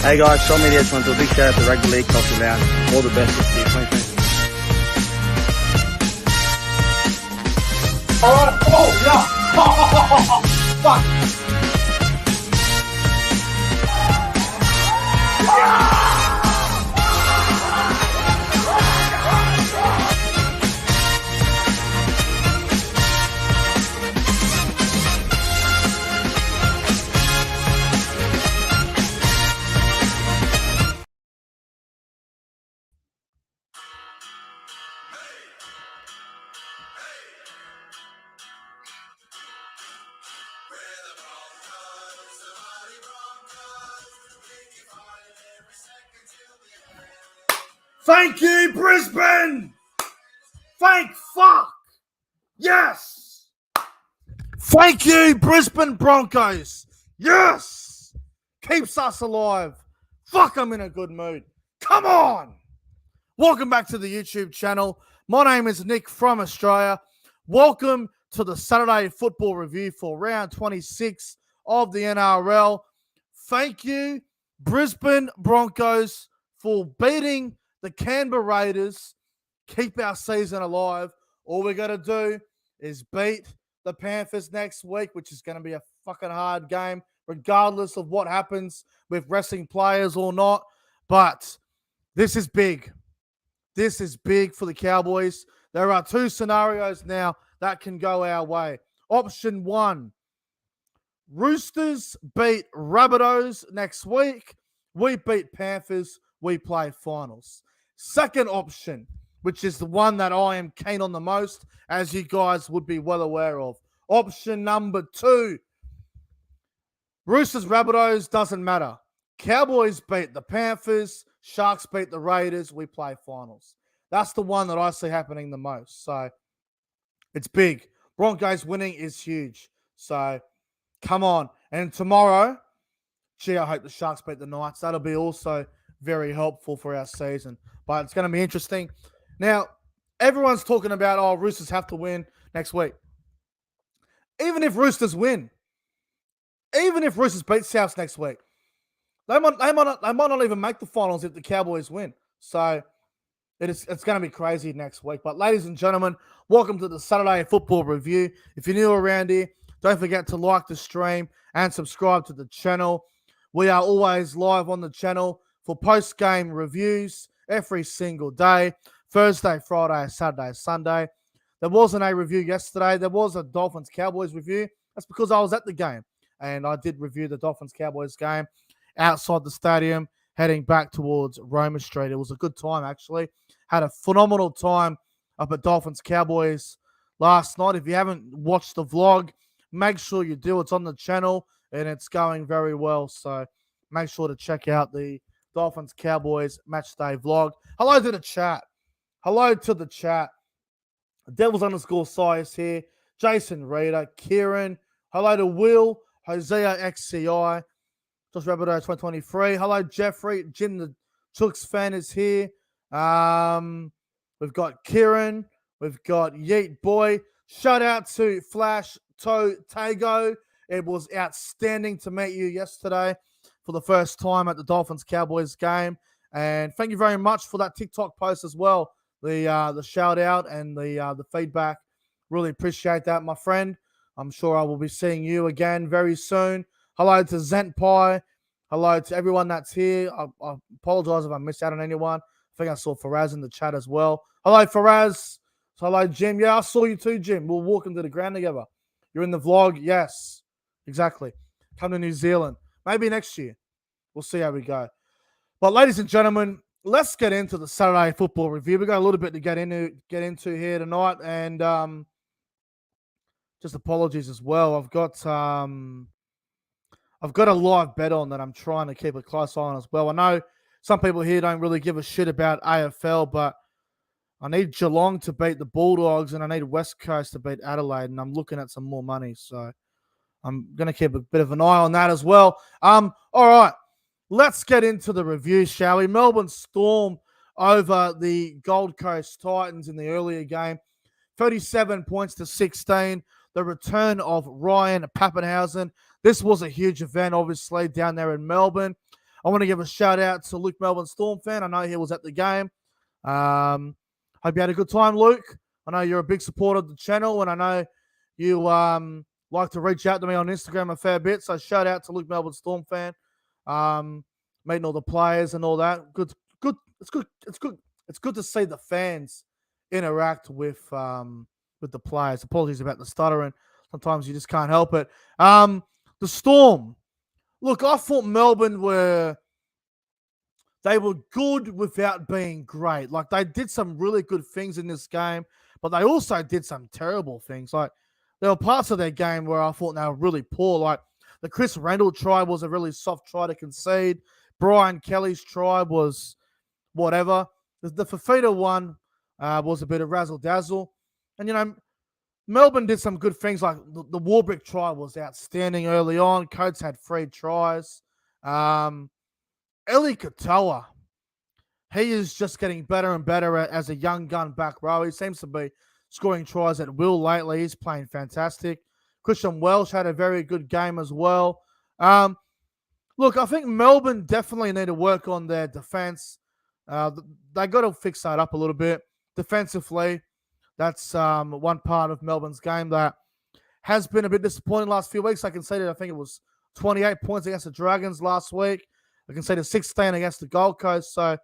Hey guys, Sean Media just want to do a big shout out to Rugby League Culture Lounge. All the best this year, 2020. Alright, oh yeah! Fuck! Thank you, Brisbane! Thank fuck! Yes! Thank you, Brisbane Broncos! Yes! Keeps us alive. Fuck, I'm in a good mood. Come on! Welcome back to the YouTube channel. My name is Nick from Australia. Welcome to the Saturday Football Review for round 26 of the NRL. Thank you, Brisbane Broncos, for beating the Canberra Raiders. Keep our season alive. All we got to do is beat the Panthers next week, which is going to be a fucking hard game, regardless of what happens with resting players or not. But this is big. This is big for the Cowboys. There are two scenarios now that can go our way. Option one, Roosters beat Rabbitohs next week. We beat Panthers. We play finals. Second option, which is the one that I am keen on the most, as you guys would be well aware of. Option number two, Roosters, Rabbitohs, doesn't matter. Cowboys beat the Panthers. Sharks beat the Raiders. We play finals. That's the one that I see happening the most. So it's big. Broncos winning is huge. So come on. And tomorrow, gee, I hope the Sharks beat the Knights. That'll be also very helpful for our season. But it's going to be interesting. Now, everyone's talking about, oh, Roosters have to win next week. Even if Roosters win, even if Roosters beat Souths next week, they might not even make the finals if the Cowboys win. So it's going to be crazy next week. But ladies and gentlemen, welcome to the Saturday Football Review. If you're new around here, don't forget to like the stream and subscribe to the channel. We are always live on the channel for post-game reviews every single day. Thursday, Friday, Saturday, Sunday. There wasn't a review yesterday. There was a Dolphins-Cowboys review. That's because I was at the game. And I did review the Dolphins-Cowboys game outside the stadium, heading back towards Roma Street. It was a good time, actually. Had a phenomenal time up at Dolphins-Cowboys last night. If you haven't watched the vlog, make sure you do. It's on the channel, and it's going very well. So make sure to check out the Dolphins-Cowboys matchday vlog. Hello to the chat. Hello to the chat. Devils_Sias here. Jason Reader. Kieran. Hello to Will. Hosea XCI. Josh Rabbitoh 2023. Hello, Jeffrey. Jim the Chooks fan is here. We've got Kieran. We've got Yeet Boy. Shout out to Flash Toe Tago. It was outstanding to meet you yesterday for the first time at the Dolphins-Cowboys game. And thank you very much for that TikTok post as well. The shout out and the feedback. Really appreciate that, my friend. I'm sure I will be seeing you again very soon. Hello to Zentpie. Hello to everyone that's here. I apologize if I missed out on anyone. I think I saw Faraz in the chat as well. Hello, Faraz. Hello, Jim. Yeah, I saw you too, Jim. We're walking to the ground together. You're in the vlog. Yes, exactly. Come to New Zealand. Maybe next year. We'll see how we go. But ladies and gentlemen, let's get into the Saturday Football Review. We've got a little bit to get into here tonight. And just apologies as well. I've got a live bet on that I'm trying to keep a close eye on as well. I know some people here don't really give a shit about AFL, but I need Geelong to beat the Bulldogs and I need West Coast to beat Adelaide, and I'm looking at some more money. So I'm going to keep a bit of an eye on that as well. All right, let's get into the review, shall we? Melbourne Storm over the Gold Coast Titans in the earlier game. 37 points to 16. The return of Ryan Pappenhausen. This was a huge event, obviously, down there in Melbourne. I want to give a shout out to Luke Melbourne Storm fan. I know he was at the game. Hope you had a good time, Luke. I know you're a big supporter of the channel, and I know you like to reach out to me on Instagram a fair bit. So shout out to Luke Melbourne Storm fan. Meeting all the players and all that. Good. It's good. It's good to see the fans interact with the players. Apologies about the stuttering. Sometimes you just can't help it. The Storm. Look, I thought Melbourne were good without being great. Like, they did some really good things in this game, but they also did some terrible things. Like, there were parts of their game where I thought they were really poor. Like, the Chris Randall try was a really soft try to concede. Brian Kelly's try was whatever. The Fafita one was a bit of razzle-dazzle. And, Melbourne did some good things, like the Warbrick try was outstanding early on. Coates had 3 tries. Eli Katoa, he is just getting better and better as a young gun back row. He seems to be scoring tries at will lately. He's playing fantastic. Christian Welsh had a very good game as well. Look, I think Melbourne definitely need to work on their defense. They got to fix that up a little bit defensively. That's one part of Melbourne's game that has been a bit disappointing the last few weeks. I conceded, I think it was 28 points against the Dragons last week. I conceded 16 against the Gold Coast. So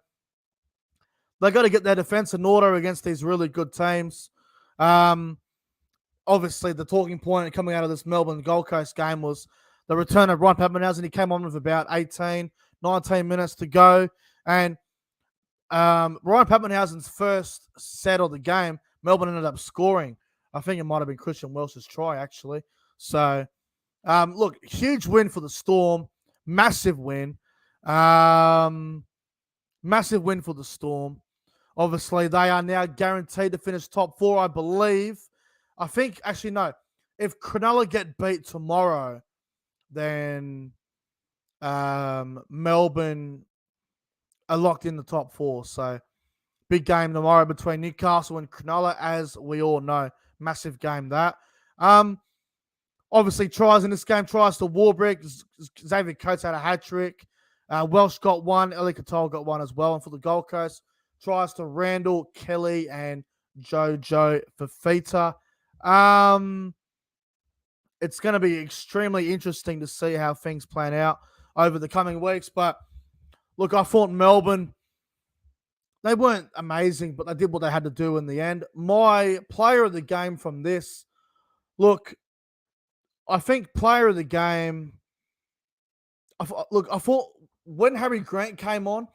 they got to get their defense in order against these really good teams. Obviously, the talking point coming out of this Melbourne Gold Coast game was the return of Ryan Papenhuyzen. He came on with about 19 minutes to go. And Ryan Papenhuyzen's first set of the game, Melbourne ended up scoring. I think it might have been Christian Welsh's try, actually. So, look, huge win for the Storm. Massive win. Massive win for the Storm. Obviously, they are now guaranteed to finish top 4, I believe. I think, actually, no. If Cronulla get beat tomorrow, then Melbourne are locked in the top 4. So, big game tomorrow between Newcastle and Cronulla, as we all know. Massive game, that. Obviously, tries in this game. Tries to Warbrick. Xavier Coates had a hat-trick. Welsh got 1. Eli Katoa got 1 as well. And for the Gold Coast, tries to Randall, Kelly, and Jojo Fafita. It's going to be extremely interesting to see how things plan out over the coming weeks. But, look, I thought Melbourne, they weren't amazing, but they did what they had to do in the end. My player of the game from this, look, I think player of the game, I thought when Harry Grant came on,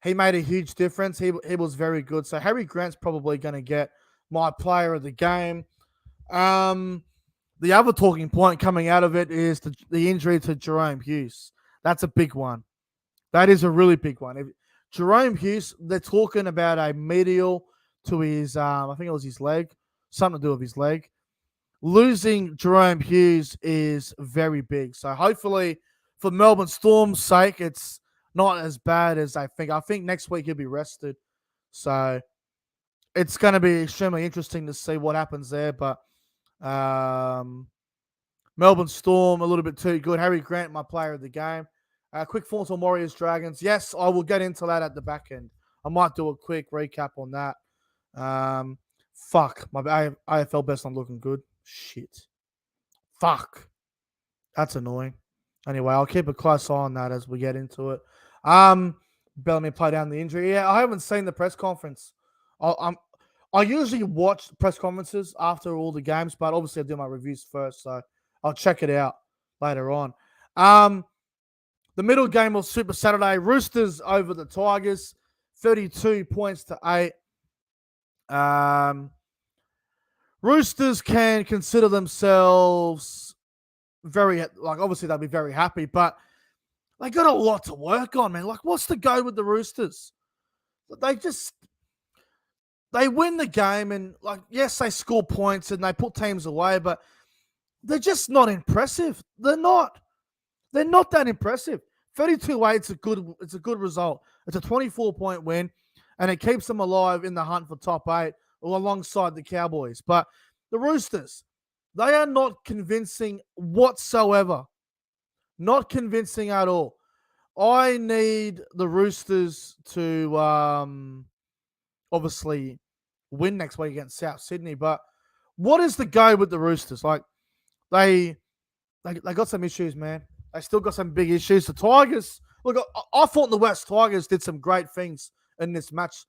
he made a huge difference. He was very good. So Harry Grant's probably going to get my player of the game. The other talking point coming out of it is the injury to Jerome Hughes. That's a big one. That is a really big one. Jerome Hughes, they're talking about a medial to his, I think it was his leg, something to do with his leg. Losing Jerome Hughes is very big. So hopefully for Melbourne Storm's sake, it's not as bad as I think. I think next week he'll be rested. So it's going to be extremely interesting to see what happens there. But Melbourne Storm, a little bit too good. Harry Grant, my player of the game. Quick thoughts on Warriors Dragons. Yes, I will get into that at the back end. I might do a quick recap on that. Fuck. My AFL best not looking good. Shit. Fuck. That's annoying. Anyway, I'll keep a close eye on that as we get into it. Bellamy played down the injury. Yeah, I haven't seen the press conference. I usually watch press conferences after all the games, but obviously I do my reviews first, so I'll check it out later on. The middle game was Super Saturday. Roosters over the Tigers, 32 points to 8. Roosters can consider themselves very, like, obviously they'll be very happy, but they got a lot to work on, man. Like, what's the go with the Roosters? They win the game and, like, yes, they score points and they put teams away, but they're just not impressive. They're not that impressive. 32-8, it's a good result. It's a 24-point win, and it keeps them alive in the hunt for top 8 alongside the Cowboys. But the Roosters, they are not convincing whatsoever. Not convincing at all. I need the Roosters to obviously win next week against South Sydney. But what is the go with the Roosters? Like they got some issues, man. They still got some big issues. The Tigers, look, I thought the West Tigers did some great things in this match.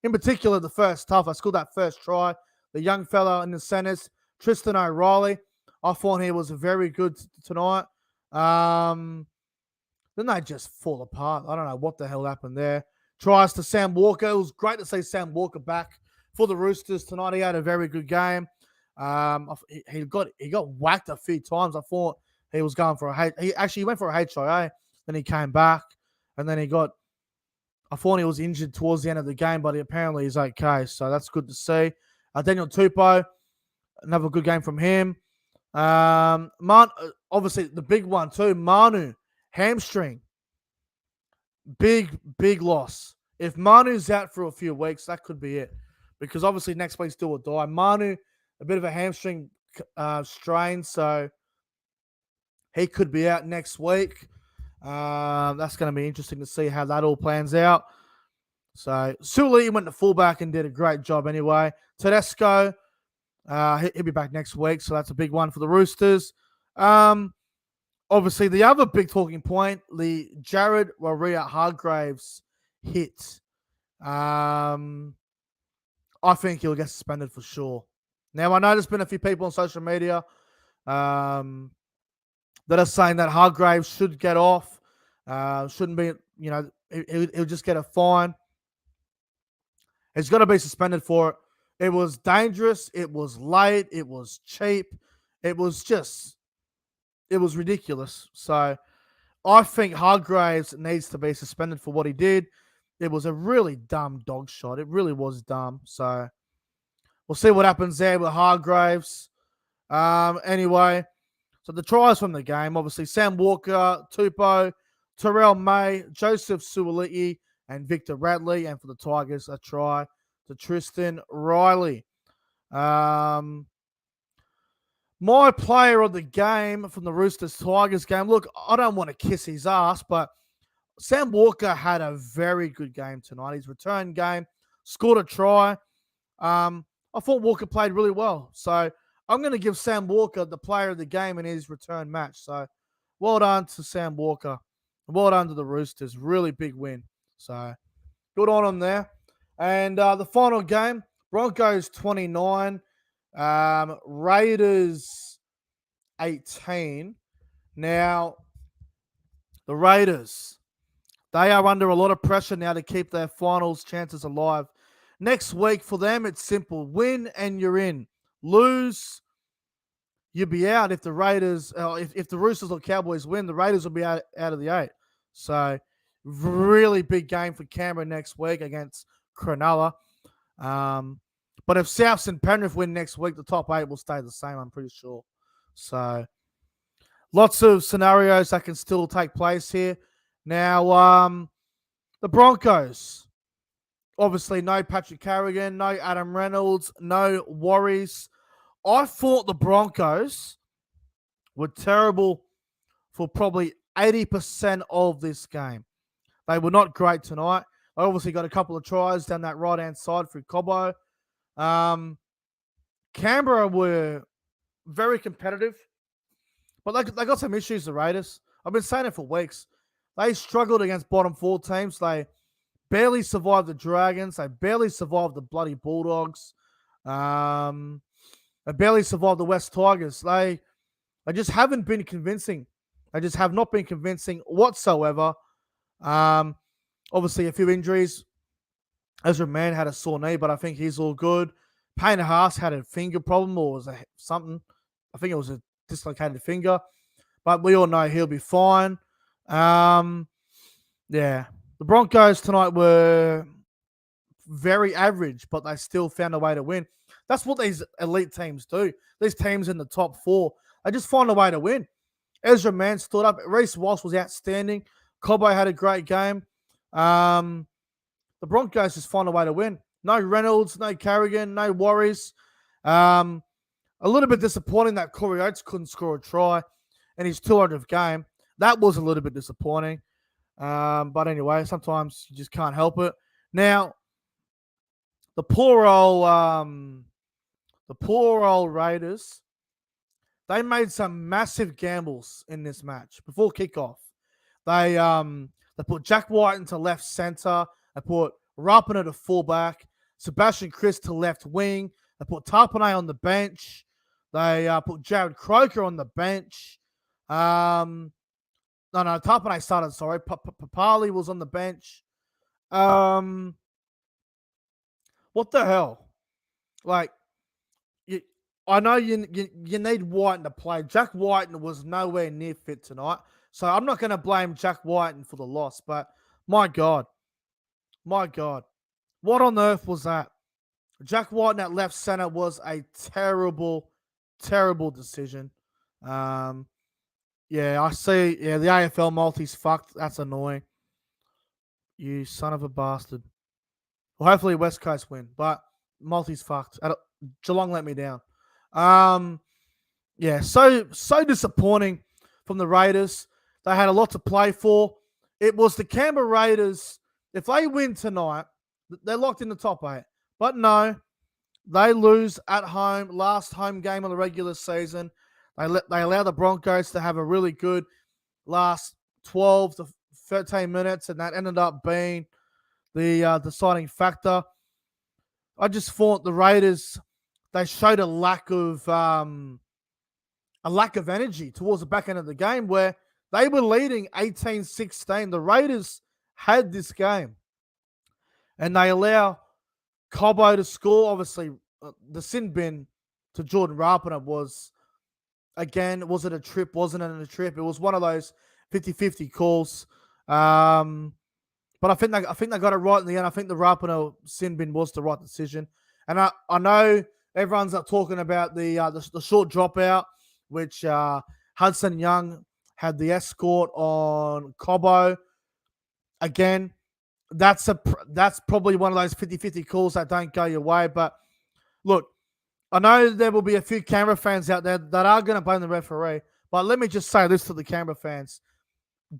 In particular, the first half. I scored that first try. The young fella in the centres, Tristan O'Reilly. I thought he was very good tonight. Then they just fall apart. I don't know what the hell happened there. Tries to Sam Walker. It was great to see Sam Walker back for the Roosters tonight. He had a very good game. He got whacked a few times. I thought he was going for he went for a HIA. Then he came back, and then I thought he was injured towards the end of the game, but apparently he's okay. So that's good to see. Daniel Tupou, another good game from him. Obviously the big one too. Manu, hamstring. Big loss. If Manu's out for a few weeks, that could be it. Because obviously next week's do or die. Manu, a bit of a hamstring strain, so he could be out next week. That's going to be interesting to see how that all plans out. So Suli went to fullback and did a great job anyway. Tedesco, he'll be back next week, so that's a big one for the Roosters. Obviously, the other big talking point, the Jared Waerea-Hargreaves hit. I think he'll get suspended for sure. Now, I know there's been a few people on social media that are saying that Hargreaves should get off. Shouldn't be, he'll just get a fine. He's got to be suspended for it. It was dangerous. It was late. It was cheap. It was ridiculous. So I think Hargreaves needs to be suspended for what he did. It was a really dumb dog shot. It really was dumb. So we'll see what happens there with Hargreaves. Anyway, so the tries from the game, obviously Sam Walker, Tupou, Terrell May, Joseph Suaalii, and Victor Radley. And for the Tigers, a try to Tristan Riley. My player of the game from the Roosters-Tigers game, look, I don't want to kiss his ass, but Sam Walker had a very good game tonight. His return game, scored a try. I thought Walker played really well. So I'm going to give Sam Walker the player of the game in his return match. So well done to Sam Walker. Well done to the Roosters. Really big win. So good on him there. And the final game, Broncos 29, Raiders 18. Now, the Raiders, they are under a lot of pressure now to keep their finals chances alive. Next week for them, it's simple. Win and you're in. Lose, you'll be out. If the Raiders, if the Roosters or Cowboys win, the Raiders will be out of the 8. So, really big game for Canberra next week against Cronulla. But if Souths and Penrith win next week, the top 8 will stay the same, I'm pretty sure. So, lots of scenarios that can still take place here. Now, the Broncos, obviously no Patrick Carrigan, no Adam Reynolds, no Warriors. I thought the Broncos were terrible for probably 80% of this game. They were not great tonight. They obviously got a couple of tries down that right-hand side through Cobbo. Canberra were very competitive, but they got some issues, the Raiders. I've been saying it for weeks. They struggled against bottom 4 teams. They barely survived the Dragons. They barely survived the bloody Bulldogs. They barely survived the West Tigers. They just haven't been convincing. They just have not been convincing whatsoever. Obviously, a few injuries. Ezra Mann had a sore knee, but I think he's all good. Payne Haas had a finger problem or was something. I think it was a dislocated finger. But we all know he'll be fine. The Broncos tonight were very average, but they still found a way to win. That's what these elite teams do. These teams in the top 4, they just find a way to win. Ezra Mann stood up. Reece Walsh was outstanding. Cobbo had a great game. The Broncos just find a way to win. No Reynolds, no Carrigan, no Warriors. A little bit disappointing that Corey Oates couldn't score a try in his 200th game. That was a little bit disappointing. But anyway, sometimes you just can't help it. Now, the poor old Raiders, they made some massive gambles in this match before kickoff. They put Jack White into left center. They put Rapana to fullback. Sebastian Chris to left wing. They put Tarpanay on the bench. They put Jared Croker on the bench. No, Tarpanay started. Sorry, Papali was on the bench. What the hell? Like, I know you need Whiten to play. Jack Whiten was nowhere near fit tonight. So I'm not going to blame Jack Whiten for the loss. But my God. What on earth was that? Jack Whiten at left center was a terrible, terrible decision. Yeah, I see. Yeah, the AFL multi's fucked. That's annoying. You son of a bastard. Well, hopefully West Coast win. But multi's fucked. Geelong let me down. Yeah, so disappointing from the Raiders. They had a lot to play for. It was the Canberra Raiders. If they win tonight, they're locked in the top 8. But no, they lose at home. Last home game of the regular season. They allow the Broncos to have a really good last 12 to 13 minutes, and that ended up being the deciding factor. I just thought the Raiders, they showed a lack of energy towards the back end of the game where they were leading 18-16. The Raiders had this game. And they allow Cobbo to score. Obviously, the sin bin to Jordan Rapana was, again, was it a trip? Wasn't it a trip? It was one of those 50-50 calls. But I think they got it right in the end. I think the Rapana sin bin was the right decision. And I know everyone's talking about the short dropout, which Hudson Young had the escort on Cobbo. Again, that's probably one of those 50-50 calls that don't go your way. But look, I know there will be a few Canberra fans out there that are going to blame the referee. But let me just say this to the Canberra fans.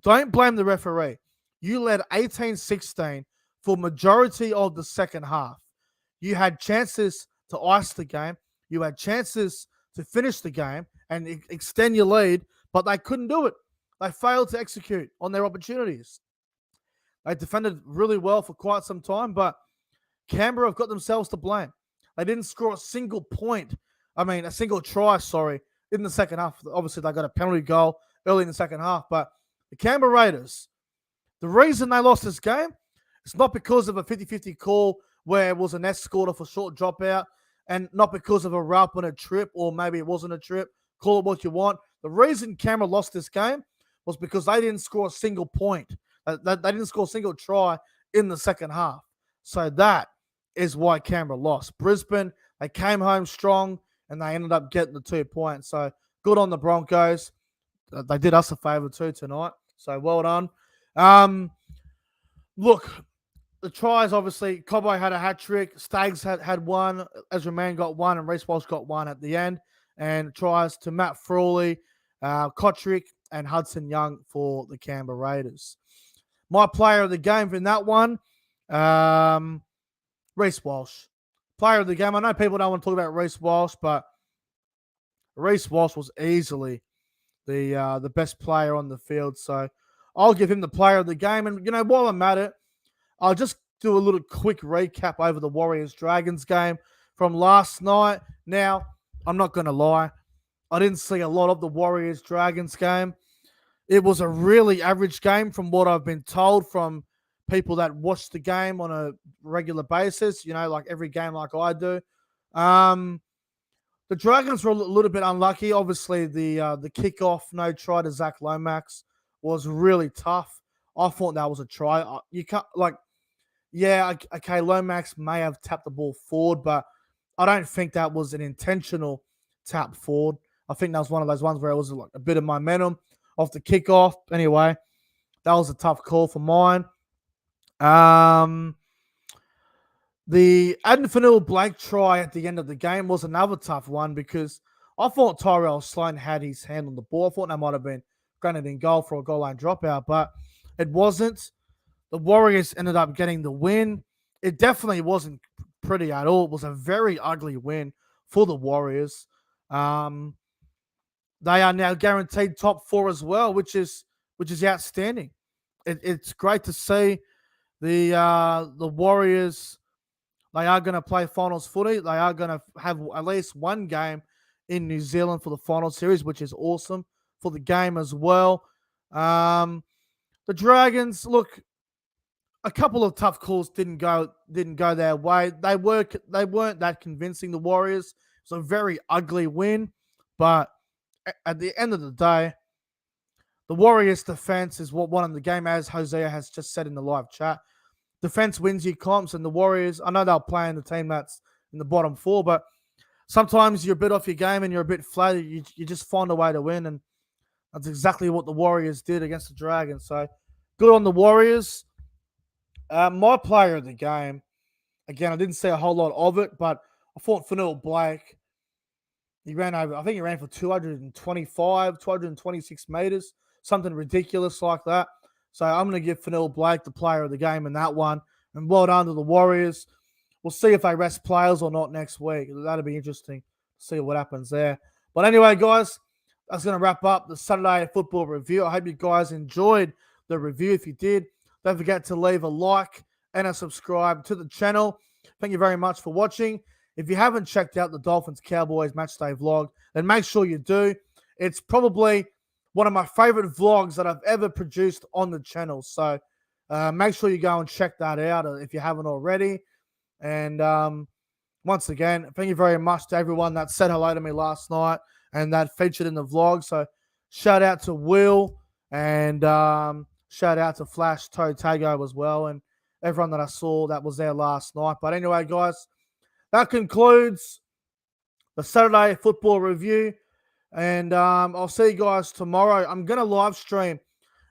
Don't blame the referee. You led 18-16 for majority of the second half. You had chances to ice the game. You had chances to finish the game and extend your lead, but they couldn't do it. They failed to execute on their opportunities. They defended really well for quite some time, but Canberra have got themselves to blame. They didn't score a single try, in the second half. Obviously, they got a penalty goal early in the second half, but the Canberra Raiders, the reason they lost this game is not because of a 50-50 call where it was an escort off a short dropout, and not because of a route on a trip, or maybe it wasn't a trip. Call it what you want. The reason Canberra lost this game was because they didn't score a single point. They didn't score a single try in the second half. So that is why Canberra lost. Brisbane, they came home strong, and they ended up getting the 2 points. So good on the Broncos. They did us a favour too tonight. So well done. Look, the tries, obviously, Cobbo had a hat-trick. Staggs had one. Ezra Mann got one, and Reece Walsh got one at the end. And tries to Matt Frawley, Kotrick, and Hudson Young for the Canberra Raiders. My player of the game in that one, Reece Walsh. Player of the game. I know people don't want to talk about Reece Walsh, but Reece Walsh was easily the best player on the field. So I'll give him the player of the game. And, while I'm at it, I'll just do a little quick recap over the Warriors-Dragons game from last night. Now, I'm not going to lie. I didn't see a lot of the Warriors-Dragons game. It was a really average game from what I've been told from people that watch the game on a regular basis, like every game like I do. The Dragons were a little bit unlucky. Obviously, the kickoff no try to Zach Lomax was really tough. I thought that was a try. You can't, okay, Lomax may have tapped the ball forward, but I don't think that was an intentional tap forward. I think that was one of those ones where it was like a bit of momentum off the kickoff. Anyway, that was a tough call for mine. The Aden Fanua-Blake try at the end of the game was another tough one because I thought Tyrell Sloan had his hand on the ball. I thought that might have been granted in goal for a goal line dropout, but It wasn't. The Warriors ended up getting the win. It definitely wasn't pretty at all. It was a very ugly win for the Warriors. They are now guaranteed top 4 as well, which is outstanding. It's great to see the Warriors. They are going to play finals footy. They are going to have at least one game in New Zealand for the final series, which is awesome for the game as well. The Dragons, look, a couple of tough calls didn't go their way. They weren't that convincing. The Warriors. It was a very ugly win, but at the end of the day, the Warriors' defense is what won the game, as Hosea has just said in the live chat. Defense wins your comps, and the Warriors, I know they're playing the team that's in the bottom 4, but sometimes you're a bit off your game and you're a bit flat. You just find a way to win, and that's exactly what the Warriors did against the Dragons. So good on the Warriors. My player of the game, again, I didn't see a whole lot of it, but I thought Fanil Blake, he ran for 225, 226 meters, something ridiculous like that. So I'm going to give Fanil Blake the player of the game in that one. And well done to the Warriors. We'll see if they rest players or not next week. That'll be interesting to see what happens there. But anyway, guys, that's going to wrap up the Saturday football review. I hope you guys enjoyed the review. If you did, don't forget to leave a like and a subscribe to the channel. Thank you very much for watching. If you haven't checked out the Dolphins-Cowboys matchday vlog, then make sure you do. It's probably one of my favorite vlogs that I've ever produced on the channel. So make sure you go and check that out if you haven't already. And once again, thank you very much to everyone that said hello to me last night and that featured in the vlog. So shout out to Will and shout out to Flash Tago as well, and everyone that I saw that was there last night. But anyway, guys, that concludes the Saturday football review. And I'll see you guys tomorrow. I'm going to live stream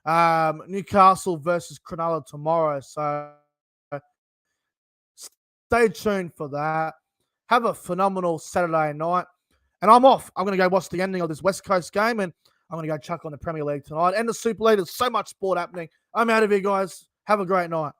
Newcastle versus Cronulla tomorrow. So stay tuned for that. Have a phenomenal Saturday night. And I'm off. I'm going to go watch the ending of this West Coast game, and I'm going to go chuck on the Premier League tonight and the Super League. There's so much sport happening. I'm out of here, guys. Have a great night.